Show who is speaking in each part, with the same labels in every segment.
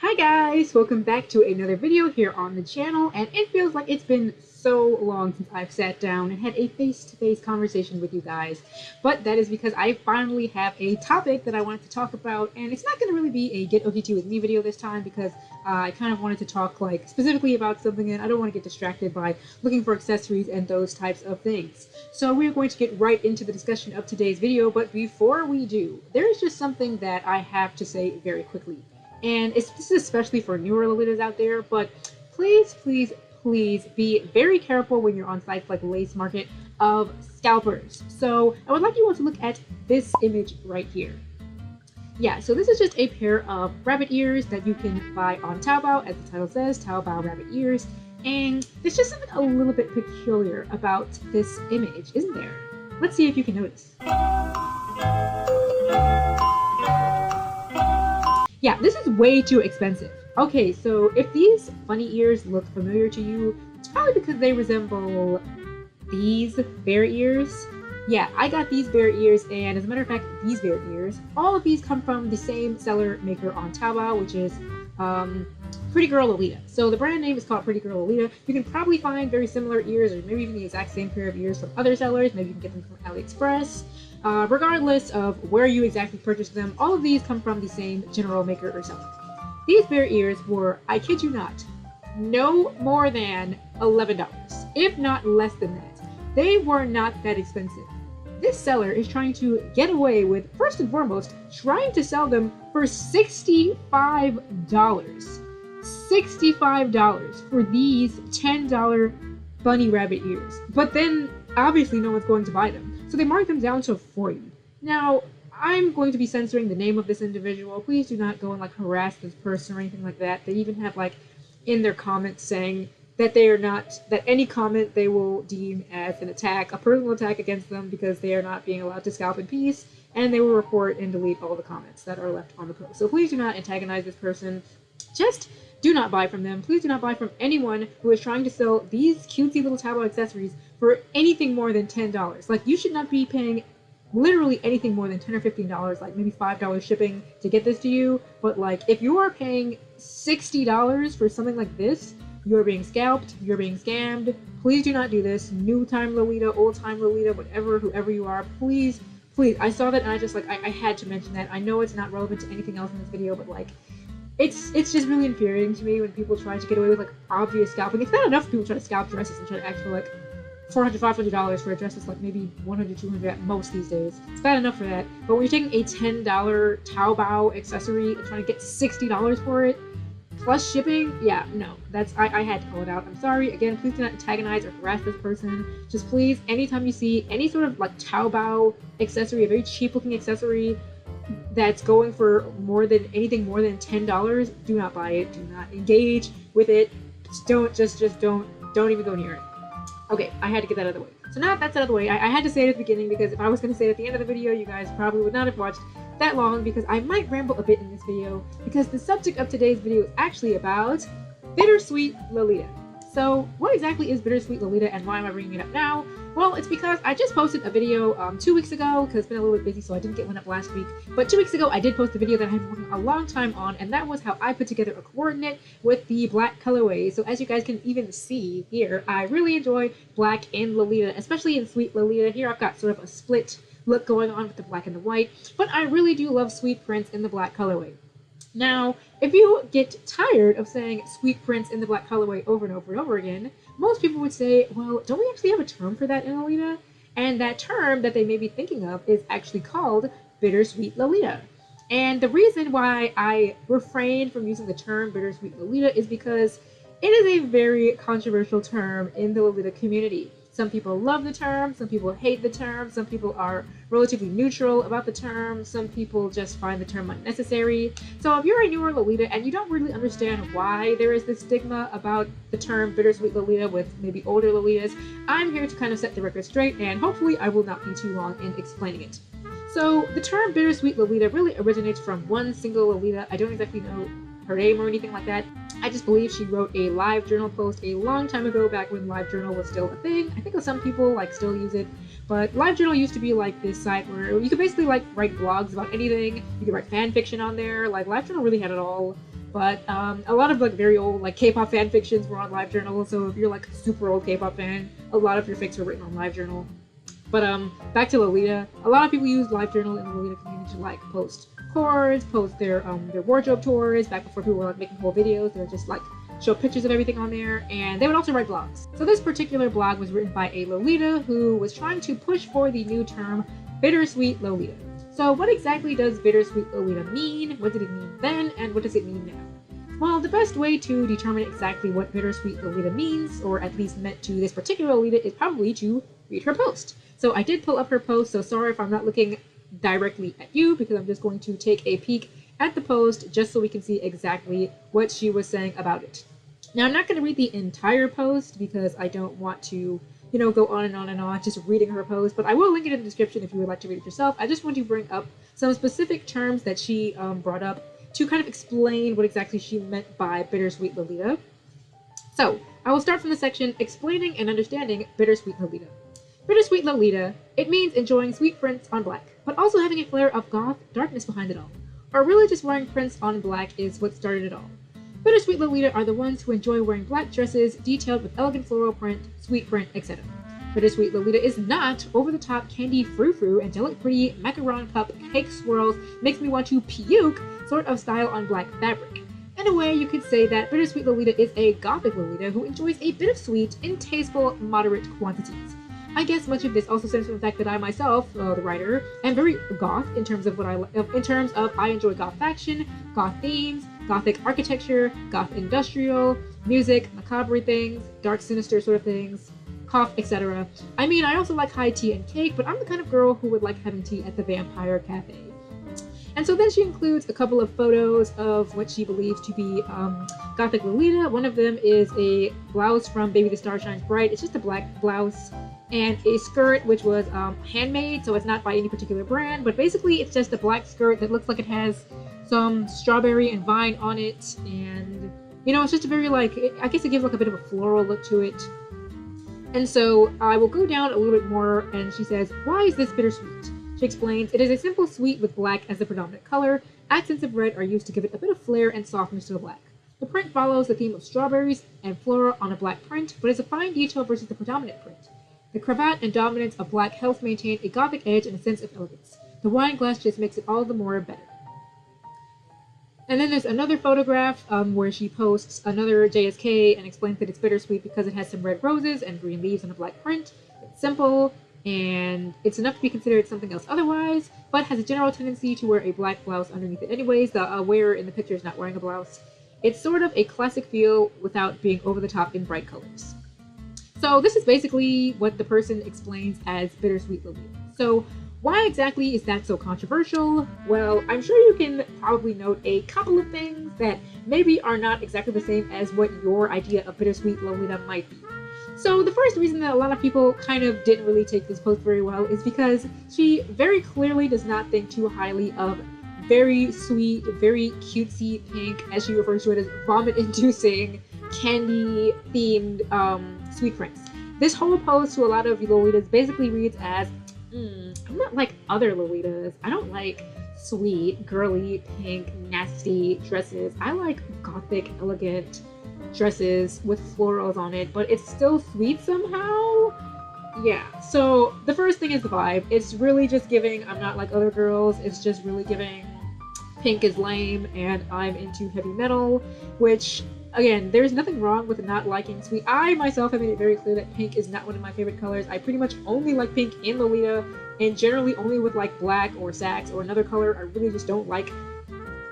Speaker 1: Hi guys, welcome back to another video here on the channel, and it feels like it's been so long since I've sat down and had a face-to-face conversation with you guys, but that is because I finally have a topic that I wanted to talk about, and it's not going to really be a Get OTT with me video this time because I kind of wanted to talk specifically about something, and I don't want to get distracted by looking for accessories and those types of things. So we're going to get right into the discussion of today's video, but before we do, there is just something that I have to say very quickly. And this is especially for newer Lolitas out there, but please, please, please be very careful when you're on sites like Lace Market of scalpers. So I would like you all to look at this image right here. Yeah, so this is just a pair of rabbit ears that you can buy on Taobao, as the title says, Taobao rabbit ears. And there's just something a little bit peculiar about this image, isn't there? Let's see if you can notice. Yeah, this is way too expensive. Okay, so if these bunny ears look familiar to you, it's probably because they resemble these bear ears. Yeah, I got these bear ears, and as a matter of fact, these bear ears, all of these come from the same seller maker on Taobao, which is Pretty Girl Lolita. So the brand name is called Pretty Girl Lolita. You can probably find very similar ears, or maybe even the exact same pair of ears from other sellers. Maybe you can get them from AliExpress. Regardless of where you exactly purchased them, all of these come from the same general maker or seller. These bear ears were, I kid you not, no more than $11, if not less than that. They were not that expensive. This seller is trying to get away with, first and foremost, trying to sell them for $65. $65 for these $10 bunny rabbit ears. But then, obviously, no one's going to buy them. So they marked them down to $40. Now, I'm going to be censoring the name of this individual. Please do not go and harass this person or anything like that. They even have in their comments saying that they are not, that any comment they will deem as an attack, a personal attack against them because they are not being allowed to scalp in peace, and they will report and delete all the comments that are left on the post. So please do not antagonize this person. Just do not buy from them. Please do not buy from anyone who is trying to sell these cutesy little Taobao accessories for anything more than $10. You should not be paying literally anything more than $10 or $15, maybe $5 shipping to get this to you. But if you are paying $60 for something like this, you're being scalped, you're being scammed. Please do not do this. New time Lolita, old time Lolita, whoever you are, please, please. I saw that and I just I had to mention that. I know it's not relevant to anything else in this video, but it's just really infuriating to me when people try to get away with obvious scalping. It's not enough for people try to scalp dresses and try to ask for $400, $500 for a dress that's maybe $100, $200 at most these days. It's bad enough for that. But when you're taking a $10 Taobao accessory and trying to get $60 for it, plus shipping, yeah, no. I had to call it out. I'm sorry. Again, please do not antagonize or harass this person. Just please, anytime you see any sort of Taobao accessory, a very cheap looking accessory that's going for anything more than $10, do not buy it. Do not engage with it. Don't even go near it. Okay, I had to get that out of the way. So now that that's out of the way, I had to say it at the beginning because if I was going to say it at the end of the video, you guys probably would not have watched that long because I might ramble a bit in this video because the subject of today's video is actually about Bittersweet Lolita. So what exactly is Bittersweet Lolita and why am I bringing it up now? Well, it's because I just posted a video 2 weeks ago because it's been a little bit busy, so I didn't get one up last week. But 2 weeks ago, I did post a video that I've been working a long time on, and that was how I put together a coordinate with the black colorway. So as you guys can even see here, I really enjoy black in Lolita, especially in Sweet Lolita. Here I've got sort of a split look going on with the black and the white, but I really do love sweet prints in the black colorway. Now, if you get tired of saying sweet prints in the black colorway over and over and over again, most people would say, well, don't we actually have a term for that in Lolita? And that term that they may be thinking of is actually called Bittersweet Lolita. And the reason why I refrain from using the term Bittersweet Lolita is because it is a very controversial term in the Lolita community. Some people love the term, some people hate the term, some people are relatively neutral about the term, some people just find the term unnecessary. So if you're a newer Lolita and you don't really understand why there is this stigma about the term Bittersweet Lolita with maybe older Lolitas, I'm here to kind of set the record straight, and hopefully I will not be too long in explaining it. So the term Bittersweet Lolita really originates from one single Lolita. I don't exactly know her name or anything like that. I just believe she wrote a live journal post a long time ago, back when live journal was still a thing. I think some people still use it, but live journal used to be this site where you could basically write blogs about anything. You could write fan fiction on there. Live journal really had it all. But a lot of like very old like K-pop fan fictions were on LiveJournal. So if you're like a super old K-pop fan, a lot of your fics were written on LiveJournal. But back to Lolita. A lot of people use LiveJournal in the Lolita community to like post chords, post their wardrobe tours. Back before people were like making whole videos, they would just like show pictures of everything on there, and they would also write blogs. So this particular blog was written by a Lolita who was trying to push for the new term Bittersweet Lolita. So what exactly does Bittersweet Lolita mean? What did it mean then, and what does it mean now? Well, the best way to determine exactly what Bittersweet Lolita means, or at least meant to this particular Lolita, is probably to read her post. So I did pull up her post, so sorry if I'm not looking directly at you, because I'm just going to take a peek at the post just so we can see exactly what she was saying about it. Now, I'm not going to read the entire post because I don't want to, go on and on and on just reading her post, but I will link it in the description if you would like to read it yourself. I just want to bring up some specific terms that she brought up to kind of explain what exactly she meant by Bittersweet Lolita. So, I will start from the section explaining and understanding Bittersweet Lolita. Bittersweet Lolita, it means enjoying sweet prints on black, but also having a flair of goth darkness behind it all. Or really just wearing prints on black is what started it all. Bittersweet Lolita are the ones who enjoy wearing black dresses detailed with elegant floral print, sweet print, etc. Bittersweet Lolita is not over-the-top candy frou-frou, angelic pretty, macaron cup, cake swirls, makes me want to puke sort of style on black fabric. In a way, you could say that Bittersweet Lolita is a gothic Lolita who enjoys a bit of sweet in tasteful, moderate quantities. I guess much of this also stems from the fact that I myself, the writer, am very goth in terms of I enjoy goth fashion, goth themes, gothic architecture, goth industrial, music, macabre things, dark sinister sort of things, cough, etc. I mean, I also like high tea and cake, but I'm the kind of girl who would like having tea at the Vampire Cafe. And so then she includes a couple of photos of what she believes to be gothic Lolita. One of them is a blouse from Baby the Star Shines Bright. It's just a black blouse and a skirt which was handmade, so it's not by any particular brand, but basically it's just a black skirt that looks like it has some strawberry and vine on it, and it's just a very I guess it gives like a bit of a floral look to it. And so I will go down a little bit more, and she says, why is this bittersweet? She explains, it is a simple sweet with black as the predominant color. Accents of red are used to give it a bit of flair and softness to the black. The print follows the theme of strawberries and flora on a black print, but is a fine detail versus the predominant print. The cravat and dominance of black helps maintain a gothic edge and a sense of elegance. The wine glass just makes it all the more better. And then there's another photograph where she posts another JSK and explains that it's bittersweet because it has some red roses and green leaves on a black print. It's simple, and it's enough to be considered something else otherwise, but has a general tendency to wear a black blouse underneath it anyways. The wearer in the picture is not wearing a blouse. It's sort of a classic feel without being over the top in bright colors. So this is basically what the person explains as Bittersweet Lolita. So why exactly is that so controversial? Well, I'm sure you can probably note a couple of things that maybe are not exactly the same as what your idea of Bittersweet Lolita might be. So the first reason that a lot of people kind of didn't really take this post very well is because she very clearly does not think too highly of very sweet, very cutesy pink, as she refers to it as vomit-inducing, candy-themed sweet prints. This whole post to a lot of Lolitas basically reads as, I'm not like other Lolitas. I don't like sweet, girly, pink, nasty dresses. I like gothic, elegant dresses with florals on it, but it's still sweet somehow. Yeah, so the first thing is the vibe. It's really just giving I'm not like other girls. It's just really giving pink is lame and I'm into heavy metal, which again, there's nothing wrong with not liking sweet. I myself have made it very clear that pink is not one of my favorite colors. I pretty much only like pink in Lolita, and generally only with like black or sax or another color. I really just don't like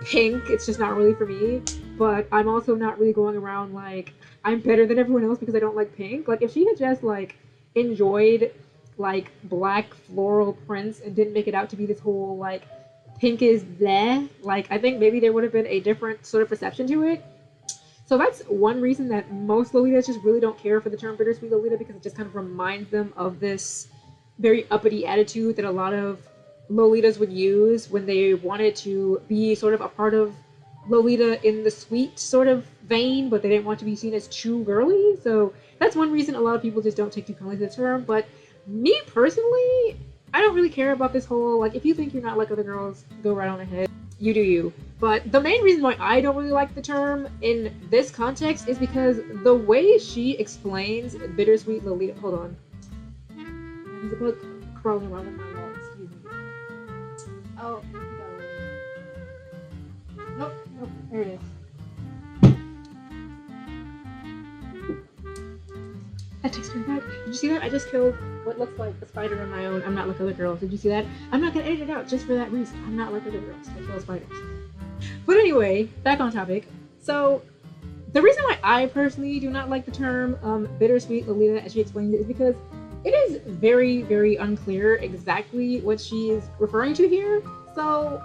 Speaker 1: pink. It's just not really for me. But I'm also not really going around like I'm better than everyone else because I don't like pink. Like if she had just like enjoyed like black floral prints and didn't make it out to be this whole like pink is bleh, like I think maybe there would have been a different sort of perception to it. So that's one reason that most Lolitas just really don't care for the term Bittersweet Lolita, because it just kind of reminds them of this very uppity attitude that a lot of Lolitas would use when they wanted to be sort of a part of Lolita in the sweet sort of vein, but they didn't want to be seen as too girly. So that's one reason a lot of people just don't take too kindly to the term. But me personally, I don't really care about this whole, like, if you think you're not like other girls, go right on ahead. You do you. But the main reason why I don't really like the term in this context is because the way she explains Bittersweet Lolita. Hold on. There's a book crawling around in my wall. Excuse me. Oh, nope, nope, there it is. That takes me back. Did you see that? I just killed what looks like a spider on my own. I'm not like other girls. Did you see that? I'm not gonna edit it out just for that reason. I'm not like other girls. I kill spiders. But anyway, back on topic. So, the reason why I personally do not like the term Bittersweet Lolita, as she explained it, is because it is very, very unclear exactly what she is referring to here. So,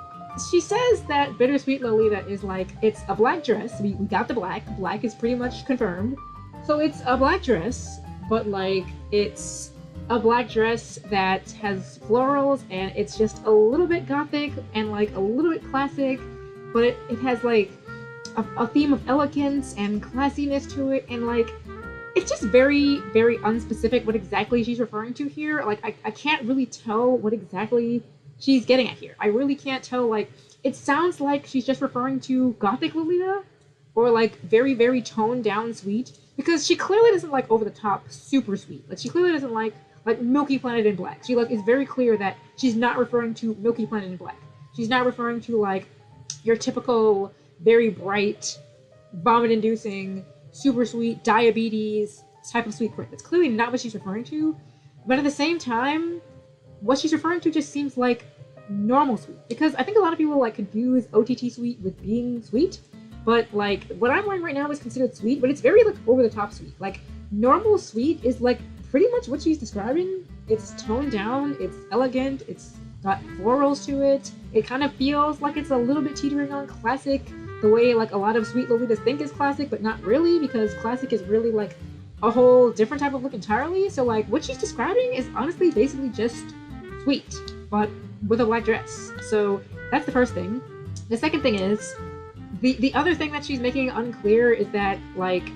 Speaker 1: she says that Bittersweet Lolita is like, it's a black dress. We got the black. Black is pretty much confirmed. So, it's a black dress, but like, it's a black dress that has florals, and it's just a little bit gothic and like a little bit classic, but it has like a theme of elegance and classiness to it, and like it's just very, very unspecific what exactly she's referring to here. Like I can't really tell what exactly she's getting at here. I really can't tell. Like, it sounds like she's just referring to gothic Lolita, or like very, very toned down sweet, because she clearly doesn't like over the top super sweet. Like, she clearly doesn't like Milky Planet in Black. She like is very clear that she's not referring to Milky Planet in Black. She's not referring to like your typical very bright, vomit-inducing, super sweet, diabetes type of sweet print. That's clearly not what she's referring to. But at the same time, what she's referring to just seems like normal sweet. Because I think a lot of people like confuse OTT sweet with being sweet. But like what I'm wearing right now is considered sweet, but it's very like over the top sweet. Like, normal sweet is like pretty much what she's describing. It's toned down, it's elegant, it's got florals to it. It kind of feels like it's a little bit teetering on classic, the way like a lot of sweet Lolitas think is classic, but not really, because classic is really like a whole different type of look entirely. So like what she's describing is honestly basically just sweet, but with a black dress. So that's the first thing. The second thing is, the other thing that she's making unclear is that like,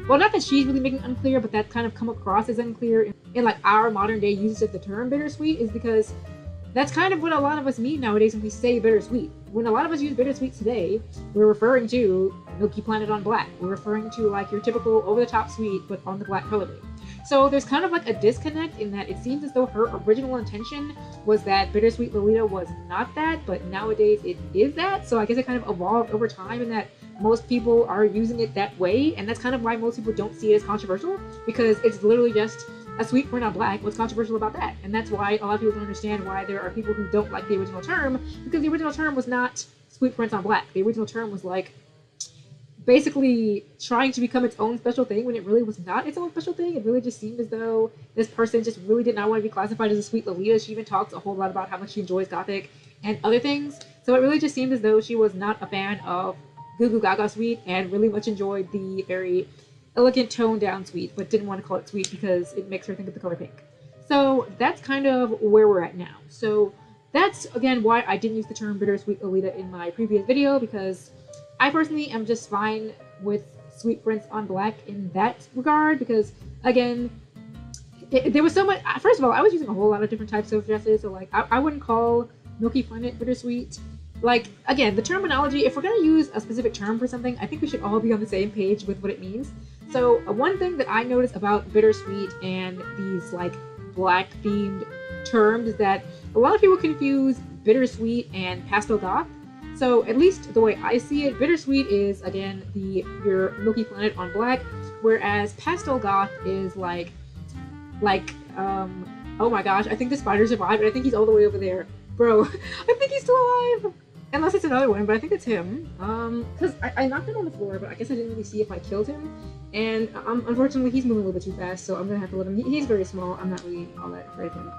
Speaker 1: well, not that she's really making unclear, but that kind of come across as unclear in like our modern day use of the term bittersweet, is because that's kind of what a lot of us mean nowadays when we say bittersweet. When a lot of us use bittersweet today, we're referring to Milky Planet on Black. We're referring to like your typical over-the-top sweet, but on the black colorway. So there's kind of like a disconnect in that it seems as though her original intention was that Bittersweet Lolita was not that, but nowadays it is that. So I guess it kind of evolved over time, and that most people are using it that way, and that's kind of why most people don't see it as controversial, because it's literally just a sweet print on black. What's controversial about that? And that's why a lot of people don't understand why there are people who don't like the original term, because the original term was not sweet prints on black. The original term was like basically trying to become its own special thing when it really was not its own special thing. It really just seemed as though this person just really did not want to be classified as a sweet Lolita. She even talks a whole lot about how much she enjoys gothic and other things. So it really just seemed as though she was not a fan of Goo Goo Gaga sweet and really much enjoyed the very elegant toned down sweet, but didn't want to call it sweet because it makes her think of the color pink. So that's kind of where we're at now. So that's again why I didn't use the term Bittersweet Lolita in my previous video, because I personally am just fine with sweet prints on black in that regard, because again, there was so much. First of all, I was using a whole lot of different types of dresses, so like I wouldn't call Milky Planet bittersweet. Like, again, the terminology, if we're going to use a specific term for something, I think we should all be on the same page with what it means. So one thing that I noticed about bittersweet and these like black themed terms is that a lot of people confuse bittersweet and pastel goth. So at least the way I see it, bittersweet is again your Milky Planet on black, whereas pastel goth is like oh my gosh, I think the spider survived, and I think he's all the way over there. Bro, I think he's still alive! Unless it's another one, but I think it's him. Because I knocked him on the floor, but I guess I didn't really see if I killed him. And unfortunately, he's moving a little bit too fast, so I'm gonna have to let him. He's very small. I'm not really all that afraid of him.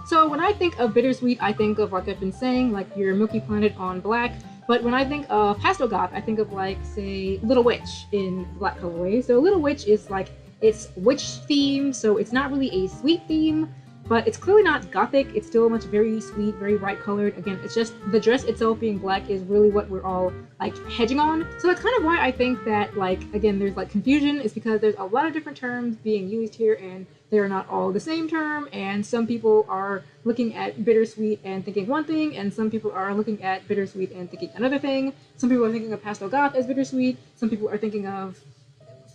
Speaker 1: So when I think of bittersweet, I think of, like I've been saying, like your Milky Planet on black. But when I think of pastel goth, I think of like, say, Little Witch in black colorway. So Little Witch is like, it's witch theme, so it's not really a sweet theme. but it's clearly not gothic. It's still much very sweet, very bright colored. Again, it's just the dress itself being black is really what we're all like hedging on. So that's kind of why I think that, like, again, there's like confusion, is because there's a lot of different terms being used here, and they're not all the same term, and some people are looking at bittersweet and thinking one thing, and some people are looking at bittersweet and thinking another thing. Some people are thinking of pastel goth as bittersweet, some people are thinking of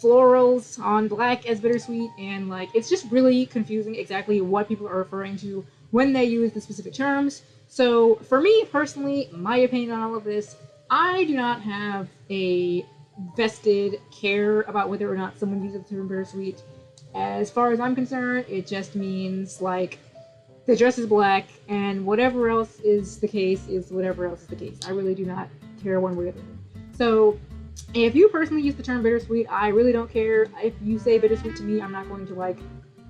Speaker 1: florals on black as bittersweet, and like it's just really confusing exactly what people are referring to when they use the specific terms. So for me personally, my opinion on all of this, I do not have a vested care about whether or not someone uses the term bittersweet. As far as I'm concerned, it just means like the dress is black, and whatever else is the case is whatever else is the case. I really do not care one way or the other. So if you personally use the term bittersweet, I really don't care. If you say bittersweet to me, I'm not going to like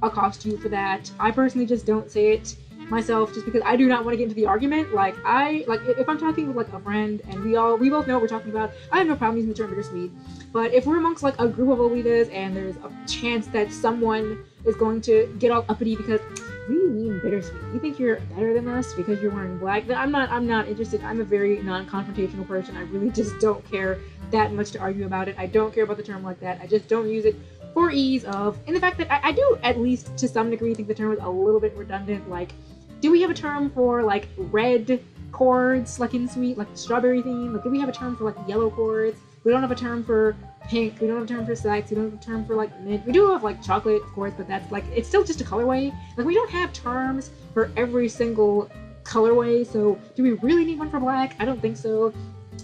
Speaker 1: accost you for that. I personally just don't say it myself, just because I do not want to get into the argument. Like if I'm talking with like a friend and we both know what we're talking about, I have no problem using the term bittersweet. But if we're amongst like a group of Lolitas and there's a chance that someone is going to get all uppity because, what do you mean bittersweet? You think you're better than us because you're wearing black? Then I'm not interested. I'm a very non-confrontational person. I really just don't care that much to argue about it. I don't care about the term like that. I just don't use it for ease of, and the fact that I do at least to some degree think the term is a little bit redundant. Like, do we have a term for like red cords, like in sweet, like the strawberry theme? Like, do we have a term for like yellow cords? We don't have a term for pink. We don't have a term for sex. We don't have a term for like mint. We do have like chocolate, of course, but that's like, it's still just a colorway. Like, we don't have terms for every single colorway. So do we really need one for black? I don't think so.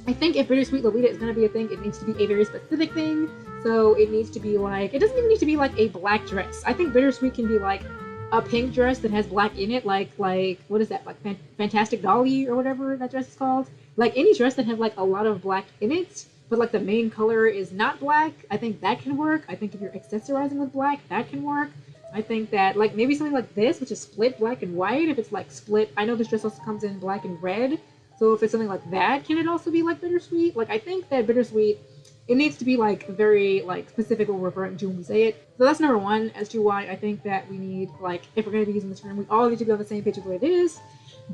Speaker 1: I think if Bittersweet Lolita is going to be a thing, it needs to be a very specific thing. So it needs to be like, it doesn't even need to be like a black dress. I think Bittersweet can be like a pink dress that has black in it, like what is that, like Fantastic Dolly or whatever that dress is called? Like any dress that has like a lot of black in it, but like the main color is not black. I think that can work. I think if you're accessorizing with black, that can work. I think that like maybe something like this, which is split black and white, if it's like split, I know this dress also comes in black and red. So if it's something like that, can it also be like bittersweet? Like, I think that bittersweet, it needs to be like very like specific what we're referring to when we say it. So that's number one as to why I think that we need, like, if we're going to be using the term, we all need to be on the same page with what it is.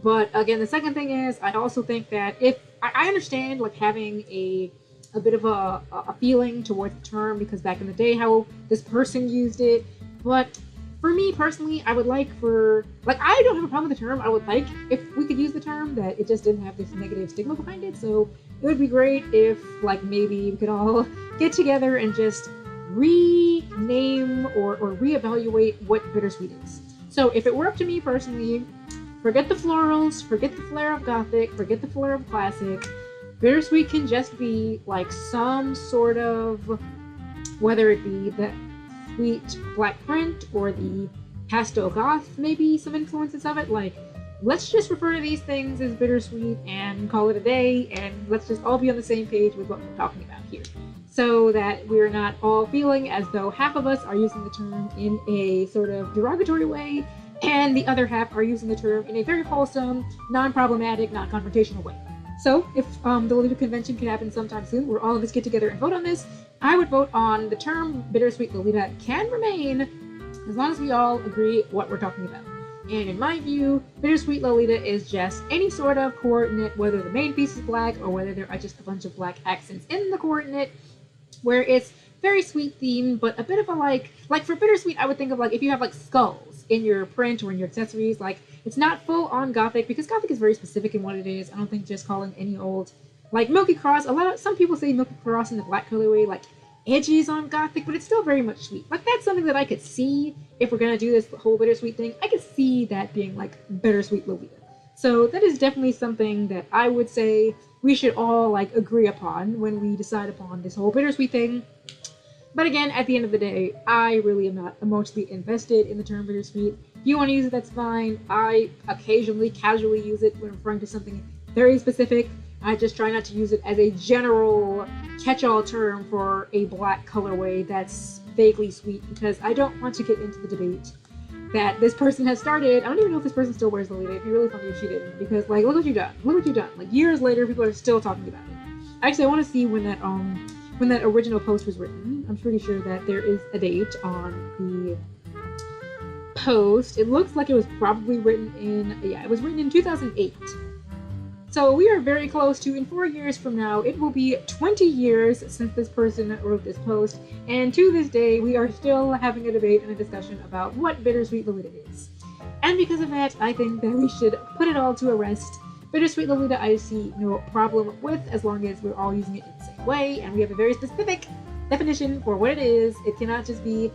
Speaker 1: But again, the second thing is, I also think that if I understand like having a bit of a feeling towards the term because back in the day how this person used it, but for me personally, I would like for, like, I don't have a problem with the term. I would like if we could use the term that it just didn't have this negative stigma behind it. So it would be great if, like, maybe we could all get together and just rename or reevaluate what bittersweet is. So if it were up to me personally, forget the florals, forget the flair of gothic, forget the flair of classic. Bittersweet can just be like some sort of, whether it be the sweet black print or the pastel goth, maybe some influences of it. Like, let's just refer to these things as bittersweet and call it a day, and let's just all be on the same page with what we're talking about here, so that we're not all feeling as though half of us are using the term in a sort of derogatory way and the other half are using the term in a very wholesome, non-problematic, non-confrontational way. So if the Lolita convention can happen sometime soon where all of us get together and vote on this, I would vote on the term Bittersweet Lolita can remain as long as we all agree what we're talking about. And in my view, Bittersweet Lolita is just any sort of coordinate, whether the main piece is black or whether there are just a bunch of black accents in the coordinate, where it's very sweet themed, but a bit of a like for Bittersweet, I would think of like if you have like skulls in your print or in your accessories, like it's not full on gothic because gothic is very specific in what it is. I don't think just calling any old, like Milky Cross, some people say Milky Cross in the black colorway, like edges on gothic, but it's still very much sweet. Like, that's something that I could see if we're gonna do this whole bittersweet thing. I could see that being like Bittersweet Lolita. So that is definitely something that I would say we should all like agree upon when we decide upon this whole bittersweet thing. But again, at the end of the day, I really am not emotionally invested in the term bittersweet. If you want to use it, that's fine. I occasionally casually use it when referring to something very specific. I just try not to use it as a general catch-all term for a black colorway that's vaguely sweet, because I don't want to get into the debate that this person has started. I don't even know if this person still wears Lolita. It'd be really funny if she didn't, because like, look what you've done. Look what you've done. Like, years later, people are still talking about it. Actually, I want to see when that original post was written. I'm pretty sure that there is a date on the post, it looks like it was probably written in, yeah, it was written in 2008. So we are very close to, in 4 years from now, it will be 20 years since this person wrote this post, and to this day, we are still having a debate and a discussion about what Bittersweet Lolita is. And because of that, I think that we should put it all to a rest. Bittersweet Lolita I see no problem with, as long as we're all using it in the same way, and we have a very specific definition for what it is. It cannot just be,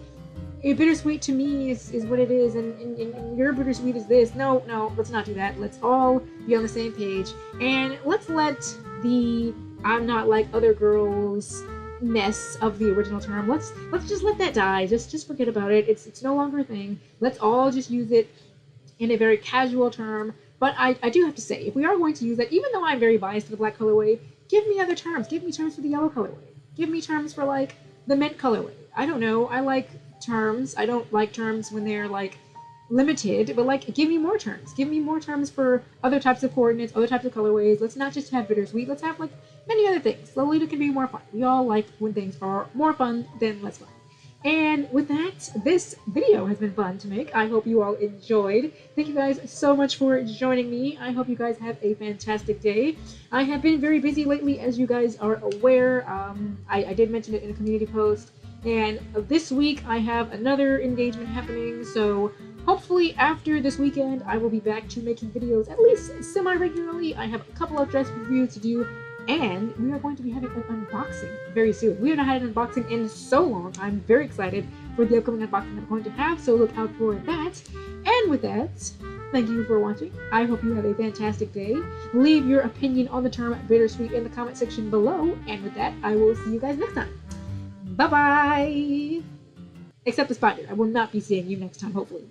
Speaker 1: bittersweet to me is what it is, and your bittersweet is this. No, let's not do that. Let's all be on the same page, and let's let the I'm not like other girls mess of the original term. Let's just let that die. Just forget about it. It's no longer a thing. Let's all just use it in a very casual term. But I do have to say, if we are going to use that, even though I'm very biased to the black colorway, give me other terms. Give me terms for the yellow colorway. Give me terms for like the mint colorway. I don't know. I like terms. I don't like terms when they're like limited, but like give me more terms. Give me more terms for other types of coordinates, other types of colorways. Let's not just have bittersweet. Let's have like many other things. Lolita can be more fun. We all like when things are more fun than less fun. And with that, this video has been fun to make. I hope you all enjoyed. Thank you guys so much for joining me. I hope you guys have a fantastic day. I have been very busy lately, as you guys are aware. I did mention it in a community post. And this week I have another engagement happening, so hopefully after this weekend I will be back to making videos at least semi-regularly. I have a couple of dress reviews to do, and we are going to be having an unboxing very soon. We have not had an unboxing in so long. I'm very excited for the upcoming unboxing I'm going to have, so look out for that. And with that, thank you for watching. I hope you have a fantastic day. Leave your opinion on the term bittersweet in the comment section below, and with that, I will see you guys next time. Bye-bye! Except the spider. I will not be seeing you next time, hopefully.